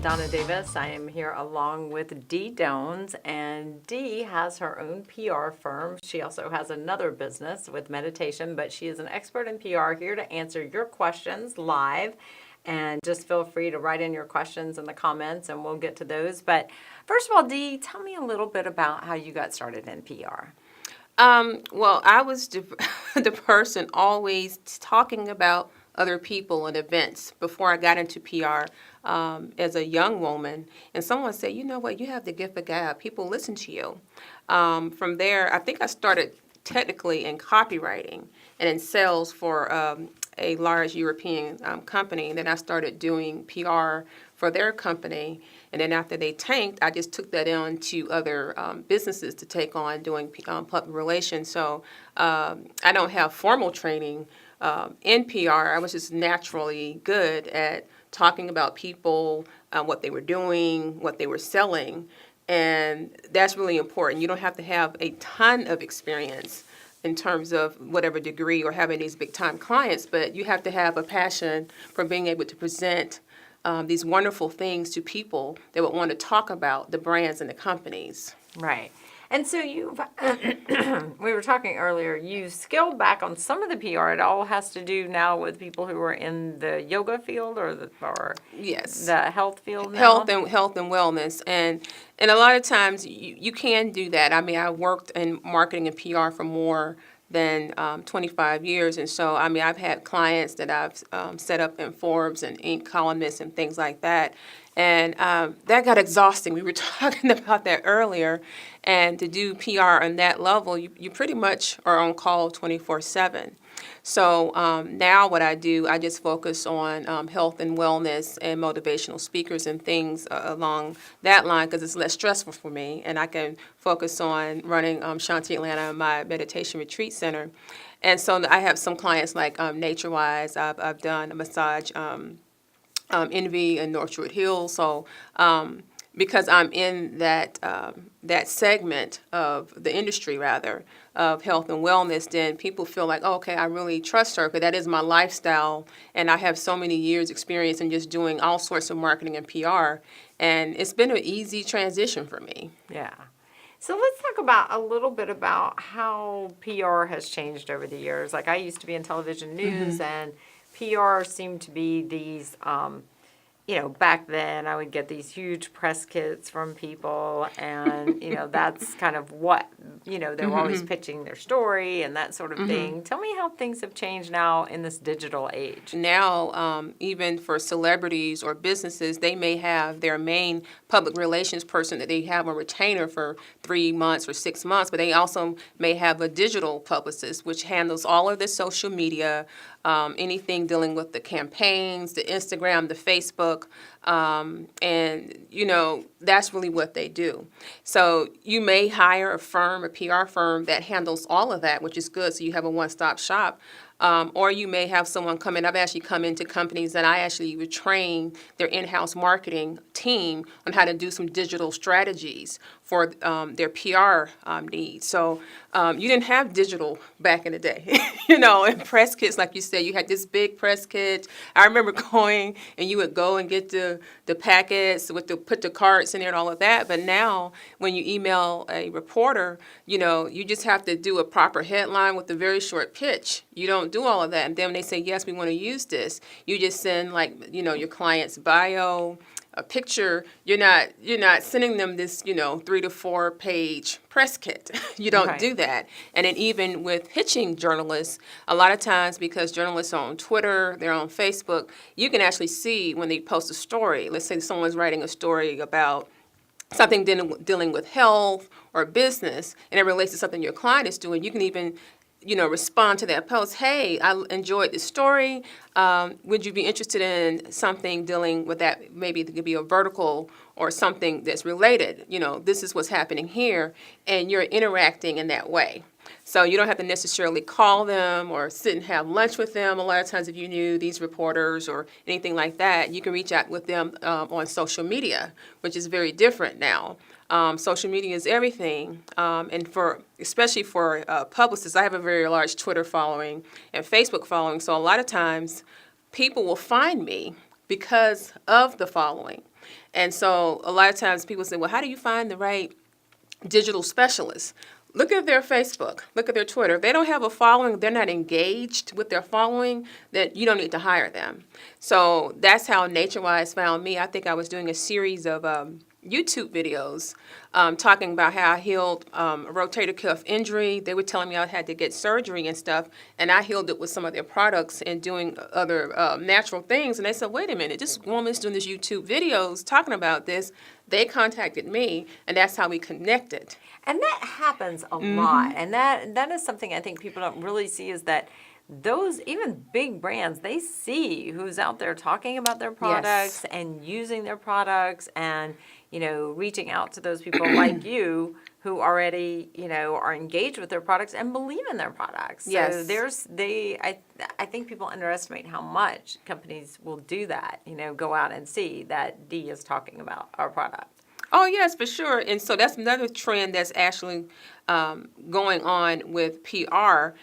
Donna Davis. I am here along with Dee Doanes, and Dee has her own PR firm. She also has another business with meditation, but she is an expert in PR here to answer your questions live. And just feel free to write in your questions in the comments, and we'll get to those. But first of all, Dee, tell me a little bit about how you got started in PR. Well, I was the person always talking about other people and events before I got into PR as a young woman. And someone said, you know what, you have the gift of gab. People listen to you. From there, I think I started technically in copywriting and in sales for a large European company. And then I started doing PR for their company. And then after they tanked, I just took that on to other businesses to take on doing public relations. So I don't have formal training in PR. I was just naturally good at talking about people, what they were doing, what they were selling. And that's really important. You don't have to have a ton of experience in terms of whatever degree or having these big time clients, but you have to have a passion for being able to present these wonderful things to people that would want to talk about the brands and the companies. Right. And so you've, we were talking earlier, you scaled back on some of the PR. It all has to do now with people who are in the yoga field or Yes, the health field now? Health and wellness. And a lot of times you can do that. I mean, I worked in marketing and PR for more than 25 years. And so, I mean, I've had clients that I've set up in Forbes and Inc. columnists and things like that. And that got exhausting. We were talking about that earlier. And to do PR on that level, you pretty much are on call 24/7. So now what I do, I just focus on health and wellness and motivational speakers and things along that line because it's less stressful for me. And I can focus on running Shanti Atlanta, my meditation retreat center. And so I have some clients like NatureWise. I've done a massage Envy and North Druid Hills. So because I'm in that segment of the industry, rather, of health and wellness, then people feel like, oh, okay, I really trust her because that is my lifestyle, and I have so many years experience in just doing all sorts of marketing and PR, and it's been an easy transition for me. Yeah. So let's talk about a little bit about how PR has changed over the years. Like I used to be in television news, and PR seemed to be these, back then I would get these huge press kits from people, and, that's kind of what, they were always pitching their story and that sort of thing. Tell me how things have changed now in this digital age. Now, even for celebrities or businesses, they may have their main public relations person that they have a retainer for 3 months or 6 months, but they also may have a digital publicist, which handles all of the social media, anything dealing with the campaigns, the Instagram, the Facebook, and, that's really what they do. So you may hire a firm, a PR firm that handles all of that, which is good, so you have a one-stop shop. Or you may have someone come in. I've actually come into companies that I actually would train their in-house marketing team on how to do some digital strategies for their PR needs. So you didn't have digital back in the day, and press kits, like you said, you had this big press kit. I remember going, and you would go and get the packets put the cards in there and all of that. But now, when you email a reporter, you just have to do a proper headline with a very short pitch. You don't do all of that. And then when they say, yes, we want to use this, you just send your client's bio, a picture. You're not sending them this, 3 to 4 page press kit. You don't do that. And then even with pitching journalists, a lot of times because journalists are on Twitter, they're on Facebook, you can actually see when they post a story. Let's say someone's writing a story about something dealing with health or business, and it relates to something your client is doing. You can even respond to that post. Hey, I enjoyed this story. Would you be interested in something dealing with that? Maybe it could be a vertical or something that's related. This is what's happening here, and you're interacting in that way. So you don't have to necessarily call them or sit and have lunch with them. A lot of times if you knew these reporters or anything like that, you can reach out with them on social media, which is very different now. Social media is everything, and especially for publicists, I have a very large Twitter following and Facebook following, so a lot of times people will find me because of the following. And so a lot of times people say, well, how do you find the right digital specialists? Look at their Facebook, look at their Twitter. If they don't have a following, they're not engaged with their following, then you don't need to hire them. So that's how NatureWise found me. I think I was doing a series of YouTube videos talking about how I healed a rotator cuff injury. They were telling me I had to get surgery and stuff, and I healed it with some of their products and doing other natural things. And they said, wait a minute, this woman's doing these YouTube videos talking about this. They contacted me, and that's how we connected. And that happens a lot. And that is something I think people don't really see, is that those, even big brands, they see who's out there talking about their products and using their products, and, you know, reaching out to those people like you who already, you know, are engaged with their products and believe in their products. So I think people underestimate how much companies will do that, you know, go out and see that Dee is talking about our product. Oh, yes, for sure. And so that's another trend that's actually going on with PR.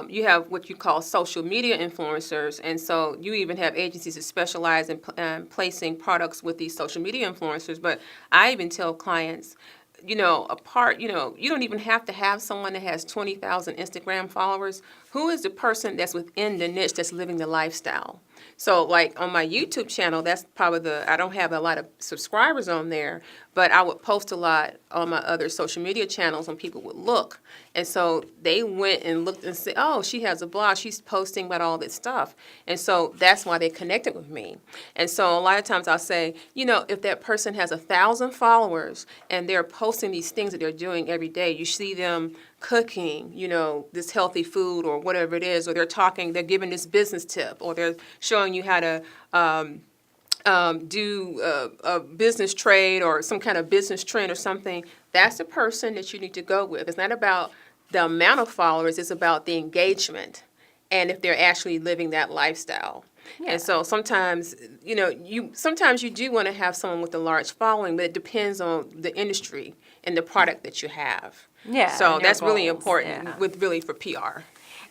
You have what you call social media influencers. And so you even have agencies that specialize in placing products with these social media influencers. But I even tell clients, you know, you don't even have to have someone that has 20,000 Instagram followers. Who is the person that's within the niche that's living the lifestyle? So like on my YouTube channel, that's probably I don't have a lot of subscribers on there, but I would post a lot on my other social media channels when people would look. And so they went and looked and said, oh, she has a blog, she's posting about all this stuff. And so that's why they connected with me. And so a lot of times I'll say, you know, if that person has 1,000 followers and they're posting these things that they're doing every day, you see them cooking, you know, this healthy food or whatever it is, or they're giving this business tip, or they're showing you how to do a business trade or some kind of business trend or something. That's the person that you need to go with. It's not about the amount of followers, it's about the engagement and if they're actually living that lifestyle. Yeah. And so sometimes, you know, sometimes you do want to have someone with a large following, but it depends on the industry and the product that you have. Yeah. So that's really important for PR.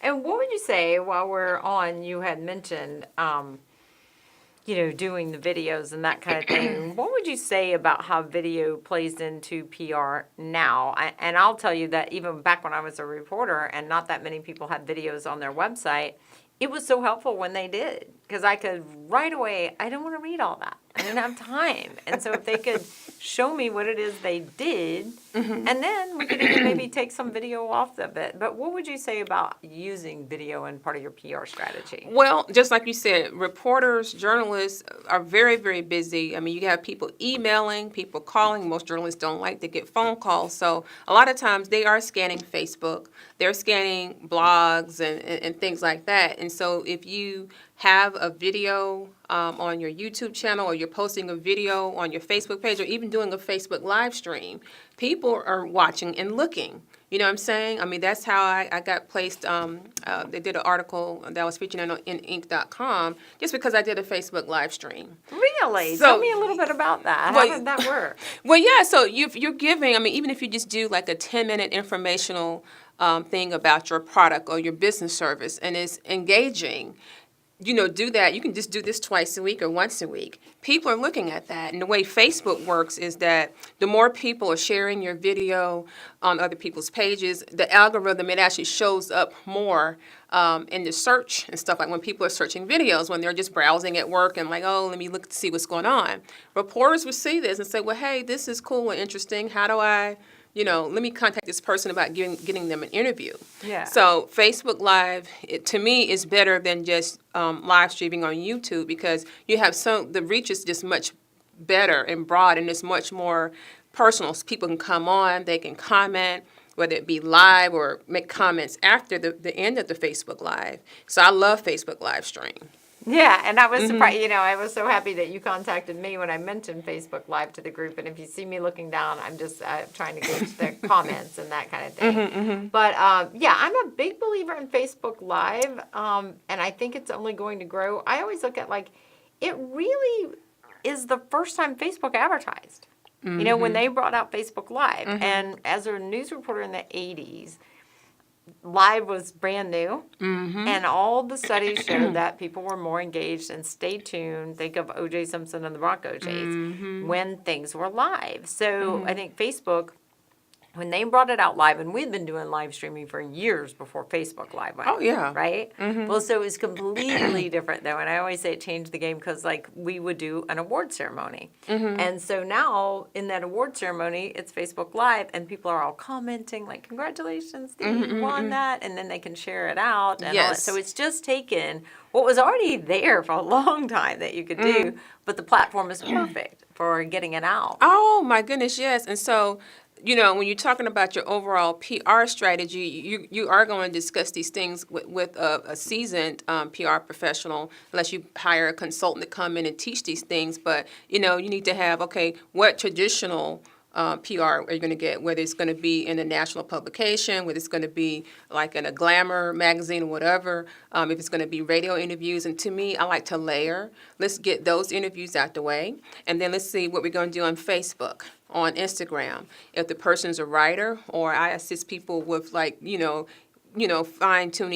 And what would you say, while we're on, you had mentioned, you know, doing the videos and that kind of thing. What would you say about how video plays into PR now? And I'll tell you that even back when I was a reporter and not that many people had videos on their website, it was so helpful when they did, because I could right away, I don't want to read all that. I didn't have time. And so if they could show me what it is they did, and then we could even maybe take some video off of it. But what would you say about using video in part of your PR strategy? Well, just like you said, reporters, journalists are very, very busy. I mean, you have people emailing, people calling. Most journalists don't like to get phone calls. So a lot of times they are scanning Facebook. They're scanning blogs and things like that. And so if you have a video on your YouTube channel, or you're posting a video on your Facebook page, or even doing a Facebook live stream, people are watching and looking. You know what I'm saying? I mean, that's how I got placed. They did an article that I was featured in Inc.com just because I did a Facebook live stream. Really? Tell me a little bit about that. How did that work? Well, yeah, so you're giving, I mean, even if you just do like a 10-minute informational thing about your product or your business service, and it's engaging, you know, do that. You can just do this twice a week or once a week. People are looking at that. And the way Facebook works is that the more people are sharing your video on other people's pages, the algorithm, it actually shows up more in the search and stuff, like when people are searching videos, when they're just browsing at work and like, oh, let me look to see what's going on. Reporters will see this and say, well, hey, this is cool and interesting. How do I, you know, let me contact this person about getting them an interview. Yeah. So Facebook Live, to me, is better than just live streaming on YouTube, because you have the reach is just much better and broad, and it's much more personal. So people can come on, they can comment, whether it be live or make comments after the end of the Facebook Live. So I love Facebook Live stream. Yeah, and I was surprised, you know, I was so happy that you contacted me when I mentioned Facebook Live to the group. And if you see me looking down, I'm just trying to gauge the comments and that kind of thing. But yeah, I'm a big believer in Facebook Live, and I think it's only going to grow. I always look at, like, it really is the first time Facebook advertised. You know, when they brought out Facebook Live. And as a news reporter in the 80s, live was brand new, and all the studies showed that people were more engaged and stay tuned. Think of O.J. Simpson and the Bronco chase when things were live. So I think Facebook, when they brought it out live, and we've been doing live streaming for years before Facebook Live went. Oh, yeah. Right? Well, so it was completely different, though. And I always say it changed the game because, like, we would do an award ceremony. And so now, in that award ceremony, it's Facebook Live, and people are all commenting, like, congratulations, Steve, you won that. And then they can share it out. And all that. Yes. So it's just taken what was already there for a long time that you could do, but the platform is perfect for getting it out. Oh, my goodness, yes. And so, when you're talking about your overall PR strategy, you are going to discuss these things with a seasoned PR professional, unless you hire a consultant to come in and teach these things. But, you need to have, okay, what traditional PR are you going to get, whether it's going to be in a national publication, whether it's going to be like in a glamour magazine or whatever, if it's going to be radio interviews. And to me, I like to layer. Let's get those interviews out the way, and then let's see what we're going to do on Facebook, on Instagram. If the person's a writer, or I assist people with fine-tuning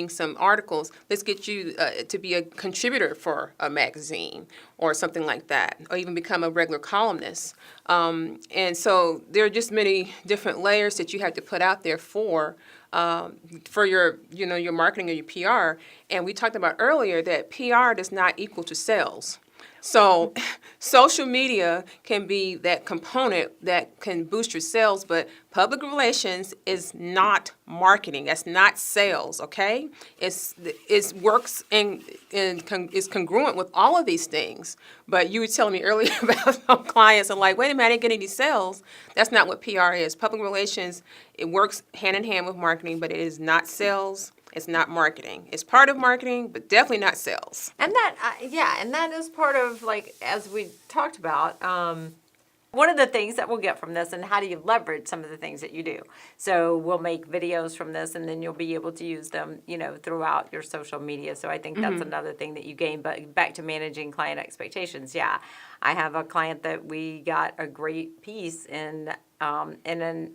some articles, let's get you to be a contributor for a magazine or something like that, or even become a regular columnist. And so there are just many different layers that you have to put out there for your, your marketing or your PR. And we talked about earlier that PR does not equal to sales. So social media can be that component that can boost your sales, but public relations is not marketing. That's not sales, okay? It works and is congruent with all of these things. But you were telling me earlier about some clients are like, wait a minute, I didn't get any sales. That's not what PR is. Public relations, it works hand in hand with marketing, but it is not sales. It's not marketing. It's part of marketing, but definitely not sales. And that, and that is part of, like, as we talked about, one of the things that we'll get from this, and how do you leverage some of the things that you do. So we'll make videos from this, and then you'll be able to use them, throughout your social media. So I think that's another thing that you gain. But back to managing client expectations, yeah. I have a client that we got a great piece in a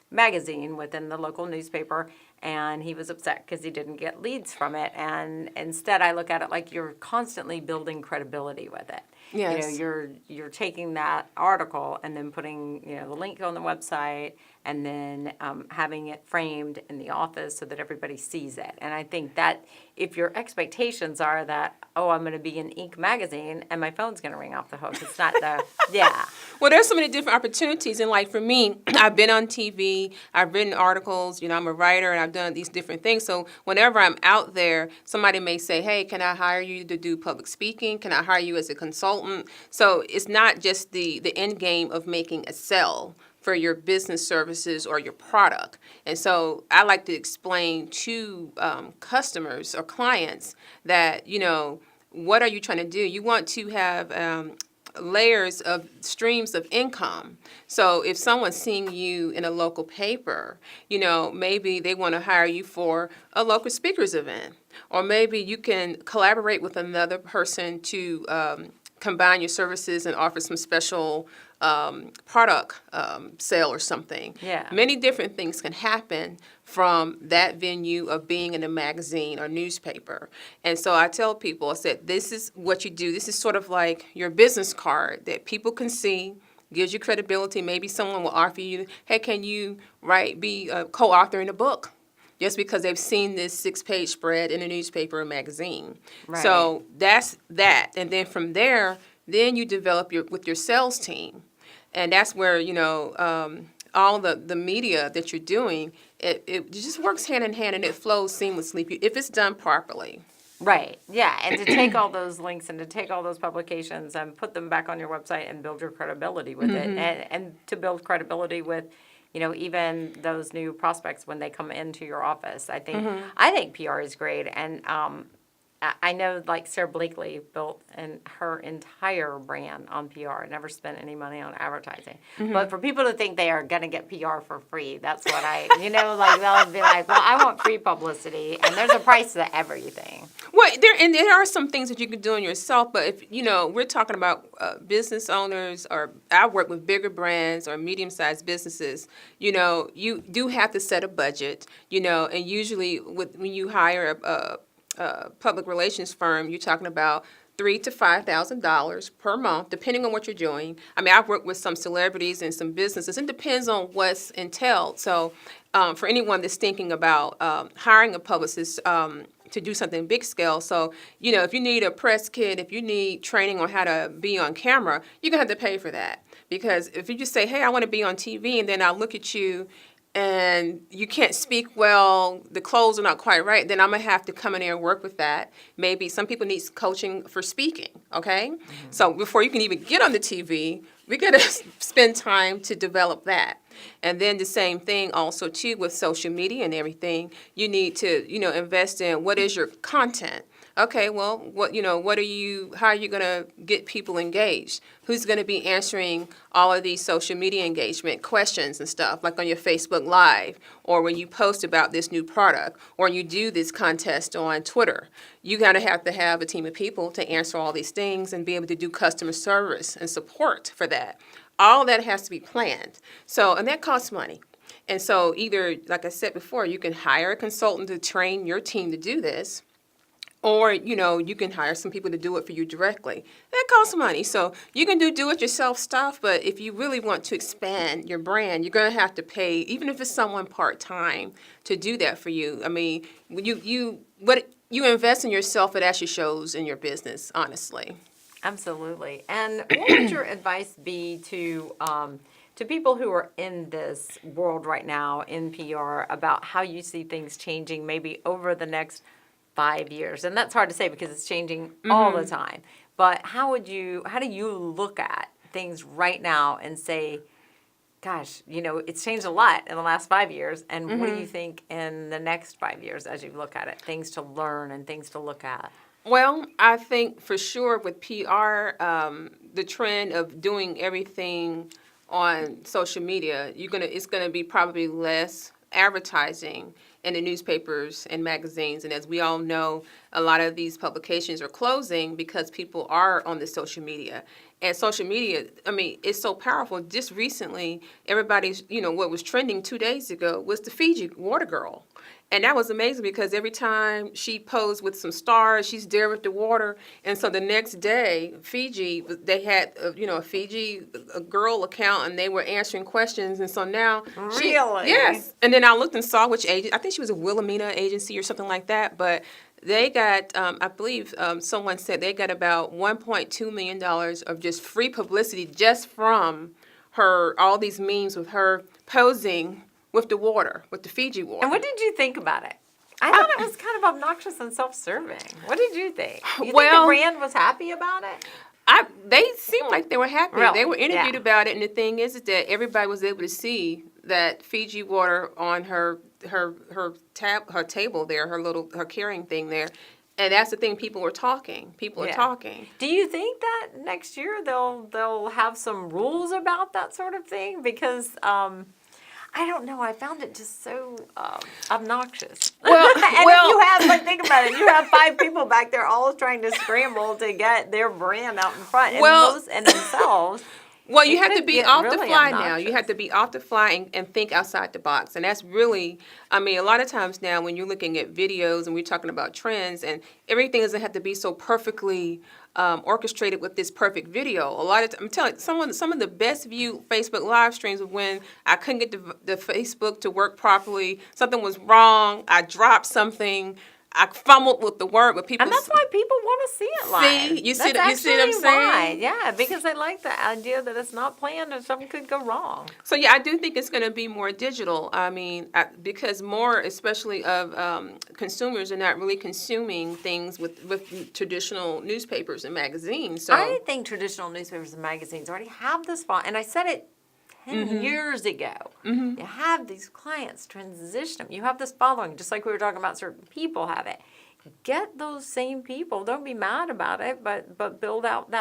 magazine within the local newspaper, and he was upset because he didn't get leads from it. And instead, I look at it like you're constantly building credibility with it. Yes. You're taking that article and then putting the link on the website, and then having it framed in the office so that everybody sees it. And I think that if your expectations are that, oh, I'm going to be in Inc. magazine and my phone's going to ring off the hook, it's not the, yeah. Well, there's so many different opportunities. And like for me, I've been on TV, I've written articles, I'm a writer, and I've done these different things. So whenever I'm out there, somebody may say, hey, can I hire you to do public speaking? Can I hire you as a consultant? So it's not just the end game of making a sell for your business services or your product. And so I like to explain to customers or clients that, what are you trying to do? You want to have layers of streams of income. So if someone's seeing you in a local paper, maybe they want to hire you for a local speakers event, or maybe you can collaborate with another person to combine your services and offer some special product sale or something. Yeah. Many different things can happen from that venue of being in a magazine or newspaper. And so I tell people, I said, this is what you do. This is sort of like your business card that people can see, gives you credibility. Maybe someone will offer you, hey, can you be a co-author in a book? Just because they've seen this 6-page spread in a newspaper or magazine. Right. So that's that. And then from there, then you develop with your sales team. And that's where, all the media that you're doing, it just works hand in hand, and it flows seamlessly if it's done properly. Right. Yeah. And to take all those links and to take all those publications and put them back on your website and build your credibility with it, and to build credibility with, even those new prospects when they come into your office. I think PR is great. And I know like Sarah Blakely built her entire brand on PR, never spent any money on advertising. But for people to think they are going to get PR for free, that's what like they'll be like, well, I want free publicity, and there's a price to everything. Well, there are some things that you can do on yourself, but if we're talking about business owners, or I work with bigger brands or medium-sized businesses. You do have to set a budget. And usually when you hire a public relations firm, you're talking about $3,000 to $5,000 per month, depending on what you're doing. I mean, I've worked with some celebrities and some businesses. It depends on what's entailed. So, for anyone that's thinking about hiring a publicist to do something big scale, so if you need a press kit, if you need training on how to be on camera, you're gonna have to pay for that. Because if you just say, "Hey, I want to be on TV," and then I look at you and you can't speak well, the clothes are not quite right, then I'm going to have to come in there and work with that. Maybe some people need coaching for speaking, okay? So before you can even get on the TV, we got to spend time to develop that. And then the same thing also, too, with social media and everything. You need to, invest in what is your content. Okay, well, how are you going to get people engaged? Who's going to be answering all of these social media engagement questions and stuff, like on your Facebook Live, or when you post about this new product, or you do this contest on Twitter? You got to have a team of people to answer all these things and be able to do customer service and support for that. All that has to be planned. And that costs money. And so either, like I said before, you can hire a consultant to train your team to do this, or, you can hire some people to do it for you directly. That costs money. So you can do it-yourself stuff, but if you really want to expand your brand, you're going to have to pay, even if it's someone part-time, to do that for you. I mean, you invest in yourself, it actually shows in your business, honestly. Absolutely. And what would your advice be to people who are in this world right now in PR about how you see things changing maybe over the next 5 years? And that's hard to say because it's changing all the time. But how do you look at things right now and say, gosh, it's changed a lot in the last 5 years. And what do you think in the next 5 years as you look at it? Things to learn and things to look at. Well, I think for sure with PR, the trend of doing everything on social media, it's gonna be probably less advertising in the newspapers and magazines. And as we all know, a lot of these publications are closing because people are on the social media. And social media, I mean, it's so powerful. Just recently, everybody's, what was trending 2 days ago was the Fiji water girl. And that was amazing because every time she posed with some stars, she's there with the water. And so the next day, Fiji, they had, a Fiji girl account, and they were answering questions. And so now, Really? Yes. And then I looked and saw which agent. I think she was a Wilhelmina agency or something like that. But they got, I believe someone said they got about $1.2 million of just free publicity just from her, all these memes with her posing with the water, with the Fiji water. And what did you think about it? I thought it was kind of obnoxious and self-serving. What did you think? You think the brand was happy about it? They seemed like they were happy. Really? They were interviewed Yeah. about it, and the thing is that everybody was able to see that Fiji water on her table there, her carrying thing there. And that's the thing, people were talking. People are talking. Do you think that next year they'll have some rules about that sort of thing? Because I don't know. I found it just so obnoxious. Well, and if you have, think about it. You have 5 people back there all trying to scramble to get their brand out in front, and themselves. Well, you have to be off the really fly now. obnoxious. You have to be off the fly and think outside the box. And that's really, I mean, a lot of times now when you're looking at videos and we're talking about trends, and everything doesn't have to be so perfectly orchestrated with this perfect video. A lot of I'm telling you, some of the best viewed Facebook live streams was when I couldn't get the Facebook to work properly. Something was wrong. I dropped something. I fumbled with the word, but people. And that's why people want to see it live. You see what I'm saying? Why. Yeah, because they like the idea that it's not planned and something could go wrong. So yeah, I do think it's going to be more digital. I mean, because more, especially of consumers, are not really consuming things with traditional newspapers and magazines. So I think traditional newspapers and magazines already have this spot, and I said it 10 years ago. You have these clients transition them. You have this following, just like we were talking about certain people have it. get those same people. Don't be mad about it, but build out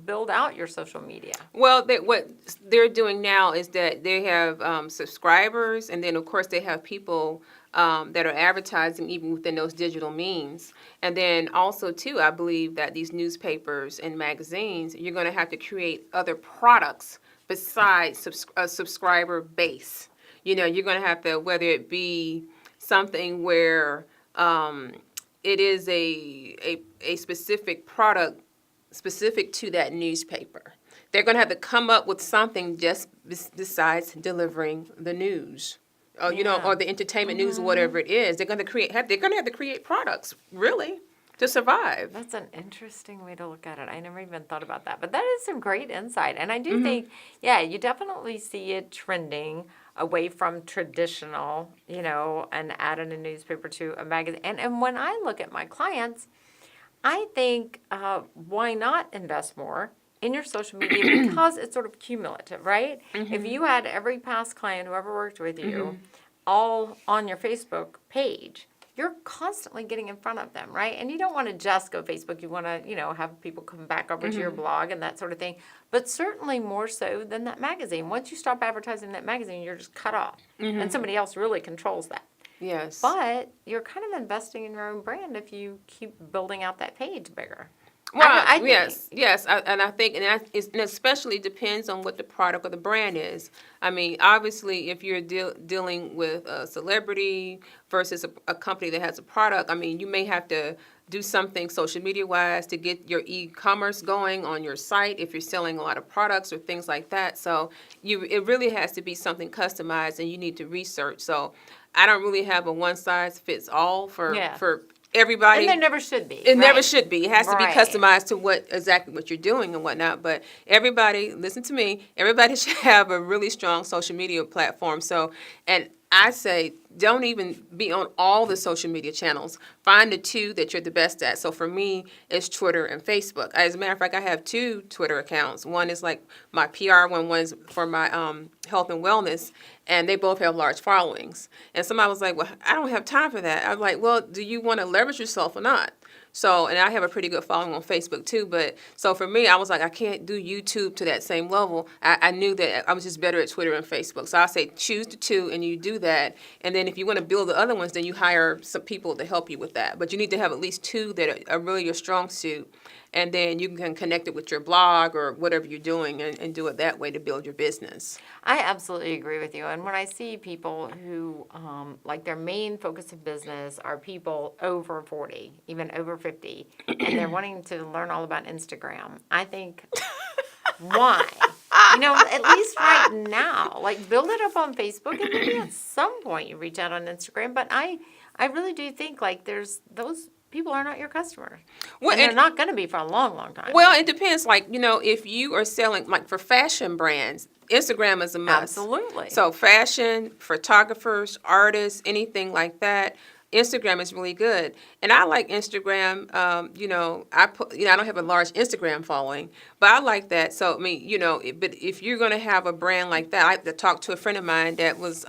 build out your social media. Well, what they're doing now is that they have subscribers, and then of course they have people that are advertising even within those digital means. And then also too, I believe that these newspapers and magazines, you're going to have to create other products besides a subscriber base. You're going to have to, whether it be something where it is a specific product specific to that newspaper. They're going to have to come up with something just besides delivering the news, or or the entertainment news, or whatever it is. They're going to have to create products really to survive. That's an interesting way to look at it. I never even thought about that, but that is some great insight. And I do think, you definitely see it trending away from traditional, and adding a newspaper to a magazine. And when I look at my clients, I think, why not invest more in your social media because it's sort of cumulative, right? If you had every past client who ever worked with you all on your Facebook page, you're constantly getting in front of them, right? And you don't want to just go Facebook. You want to, have people come back over to your blog and that sort of thing. But certainly more so than that magazine. Once you stop advertising that magazine, you're just cut off. And somebody else really controls that. Yes. But you're kind of investing in your own brand if you keep building out that page bigger. Well, I think. yes, I think, and it especially depends on what the product or the brand is. I mean, obviously, if you're dealing with a celebrity versus a company that has a product, I mean, you may have to do something social media wise to get your e-commerce going on your site if you're selling a lot of products or things like that. So it really has to be something customized, and you need to research. So I don't really have a one size fits all for everybody. And there never should be. It never should be. It has to be Right. customized to exactly what you're doing and whatnot. But everybody, listen to me, everybody should have a really strong social media platform. So, and I say, don't even be on all the social media channels. Find the two that you're the best at. So for me, it's Twitter and Facebook. As a matter of fact, I have 2 Twitter accounts. One is like my PR one, one's for my health and wellness, and they both have large followings. And somebody was like, well, I don't have time for that. I was like, well, do you want to leverage yourself or not? So, and I have a pretty good following on Facebook too, but so for me, I was like, I can't do YouTube to that same level. I knew that I was just better at Twitter and Facebook. So I say choose the 2 and you do that. And then if you want to build the other ones, then you hire some people to help you with that. But you need to have at least 2 that are really your strong suit. And then you can connect it with your blog or whatever you're doing and do it that way to build your business. I absolutely agree with you. And when I see people who, like their main focus of business are people over 40, even over 50, and they're wanting to learn all about Instagram, I think, why? At least right now, like build it up on Facebook and maybe at some point you reach out on Instagram. But I really do think like those people are not your customers. Well, and they're not going to be for a long, long time. Well, it depends. Like, if you are selling, like for fashion brands, Instagram is a must. Absolutely. So fashion, photographers, artists, anything like that, Instagram is really good. And I like Instagram. I don't have a large Instagram following, but I like that. So, I mean, but if you're going to have a brand like that, I talked to a friend of mine that was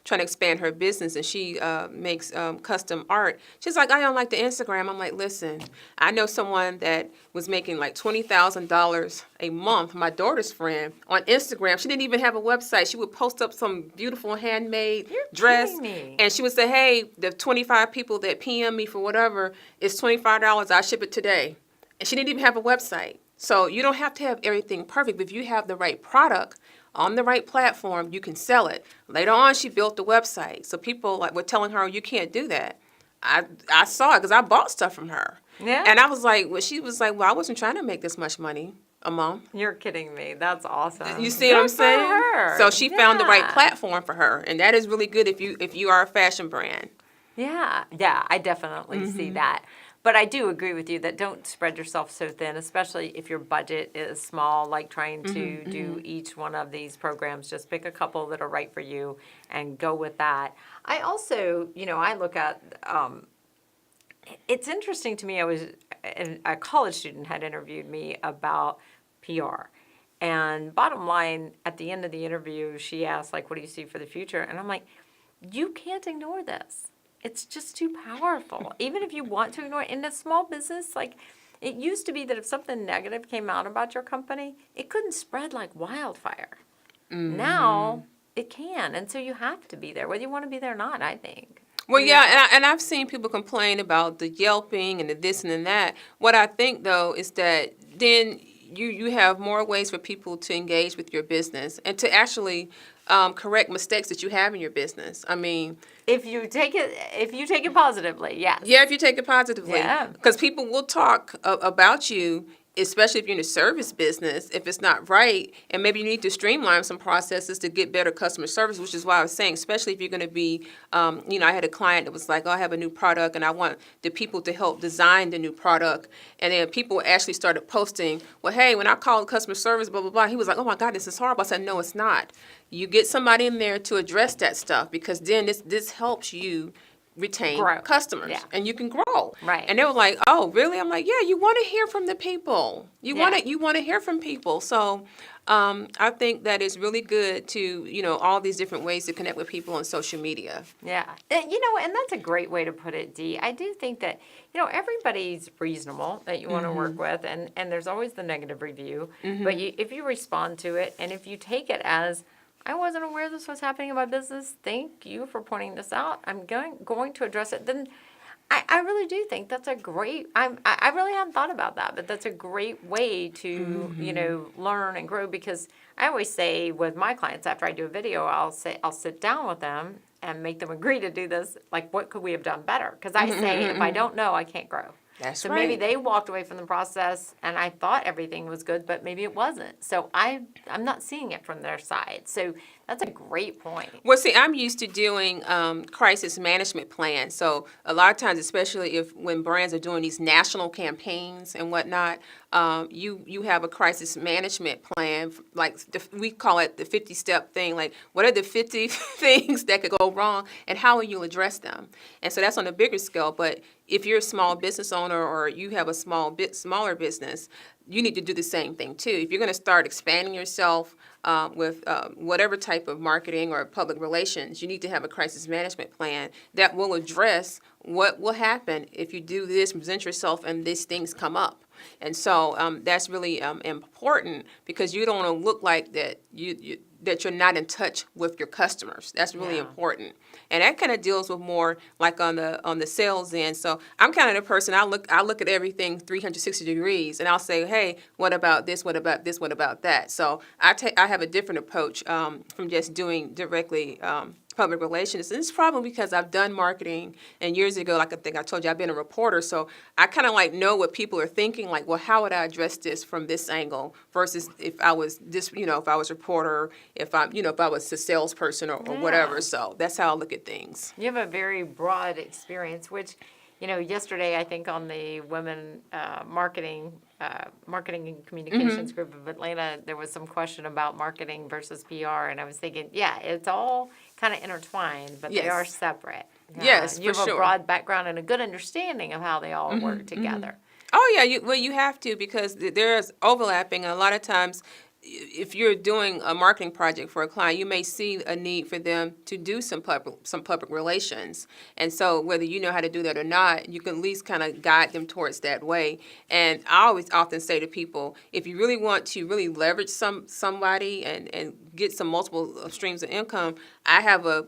trying to expand her business, and she makes custom art. She's like, I don't like the Instagram. I'm like, listen, I know someone that was making like $20,000 a month, my daughter's friend, on Instagram. She didn't even have a website. She would post up some beautiful handmade dress, kidding me. and she would say, hey, the 25 people that PM me for whatever, it's $25. I'll ship it today. And she didn't even have a website. So you don't have to have everything perfect, but if you have the right product on the right platform, you can sell it. Later on, she built the website. So people were telling her, you can't do that. I saw it because I bought stuff from her. Yeah. And I was like, she was like, well, I wasn't trying to make this much money a month. You're kidding me. That's awesome. You see what I'm saying? For her. So she found the right Yeah. platform for her. And that is really good if you are a fashion brand. Yeah, I definitely see that. But I do agree with you that don't spread yourself so thin, especially if your budget is small, like trying to do each one of these programs. Just pick a couple that are right for you and go with that. I also, I look at, it's interesting to me, a college student had interviewed me about PR. And bottom line, at the end of the interview, she asked, like, what do you see for the future? And I'm like, you can't ignore this. It's just too powerful. Even if you want to ignore it in a small business, like it used to be that if something negative came out about your company, it couldn't spread like wildfire. Now it can, and so you have to be there, whether you want to be there or not, I think. Well, What are your yeah, thoughts? and I've seen people complain about the yelping and the this and the that. What I think though is that then you have more ways for people to engage with your business and to actually correct mistakes that you have in your business. I mean, If you take it positively, yes. yeah, if you take it positively, Yeah. because people will talk about you, especially if you're in a service business, if it's not right, and maybe you need to streamline some processes to get better customer service, which is why I was saying, especially if you're going to be, I had a client that was like, oh, I have a new product, and I want the people to help design the new product, and then people actually started posting, well, hey, when I called customer service, blah, blah, blah, he was like, oh my God, this is horrible. I said, no, it's not. You get somebody in there to address that stuff, because then this helps you retain Grow. customers, Yeah. and you can grow. Right. And they were like, "Oh, really?" I'm like, "Yeah, you want to hear from the people. You Yeah. want to hear from people." So, I think that it's really good to all these different ways to connect with people on social media. Yeah. And that's a great way to put it, Dee. I do think that, everybody's reasonable that you want to work with, and there's always the negative review. But if you respond to it, and if you take it as, I wasn't aware this was happening in my business, thank you for pointing this out, I'm going to address it, then I really do think that's a great, I really hadn't thought about that, but that's a great way to, learn and grow, because I always say with my clients, after I do a video, I'll sit down with them and make them agree to do this. Like, what could we have done better? Because I say, if I don't know, I can't grow. That's So right. maybe they walked away from the process and I thought everything was good, but maybe it wasn't. So I'm not seeing it from their side. So that's a great point. Well, see, I'm used to doing crisis management plans. So a lot of times, especially when brands are doing these national campaigns and whatnot, you have a crisis management plan. Like we call it the 50-step thing. Like, what are the 50 things that could go wrong, and how will you address them? And so that's on a bigger scale. But if you're a small business owner or you have a smaller business, you need to do the same thing too. If you're going to start expanding yourself with whatever type of marketing or public relations, you need to have a crisis management plan that will address what will happen if you do this, present yourself, and these things come up. And so that's really important, because you don't want to look like that that you're not in touch with your customers. That's really Yeah. important. And that kind of deals with more like on the sales end. So I'm kind of the person, I look at everything 360 degrees, and I'll say, hey, what about this? What about this? What about that? So I have a different approach from just doing directly public relations. And it's probably because I've done marketing, and years ago, like I think I told you, I've been a reporter, so I kind of like know what people are thinking, like, well, how would I address this from this angle versus if I was this, if I was a reporter, if I was a salesperson or whatever. So that's how I look at things. You have a very broad experience, which, yesterday I think on the women marketing and communications group of Atlanta, there was some question about marketing versus PR, and I was thinking, yeah, it's all kind of intertwined, but they Yes. are separate. Yes, you for have a sure. broad background and a good understanding of how they all work together. Oh yeah, you have to, because there's overlapping. And a lot of times, if you're doing a marketing project for a client, you may see a need for them to do some public relations. And so whether you know how to do that or not, you can at least kind of guide them towards that way. And I always often say to people, if you really want to really leverage somebody and get some multiple streams of income, I have a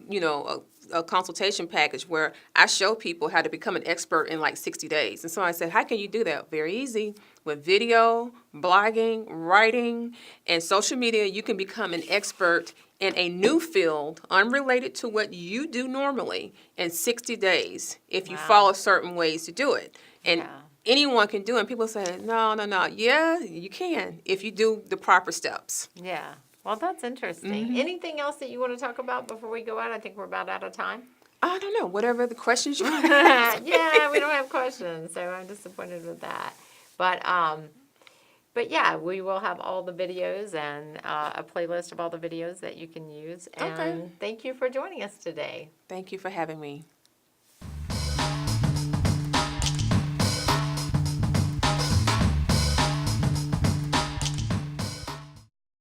consultation package where I show people how to become an expert in like 60 days. And so I said, how can you do that? Very easy. With video, blogging, writing, and social media, you can become an expert in a new field unrelated to what you do normally in 60 days if you Wow. follow certain ways to do it. And Yeah. anyone can do it. And people say, no. Yeah, you can if you do the proper steps. Yeah. Well, that's interesting. Anything else that you want to talk about before we go out? I think we're about out of time. I don't know, whatever the questions you want. Yeah, we don't have questions, so I'm disappointed with that. But yeah, we will have all the videos and a playlist of all the videos that you can use. And Okay. thank you for joining us today. Thank you for having me.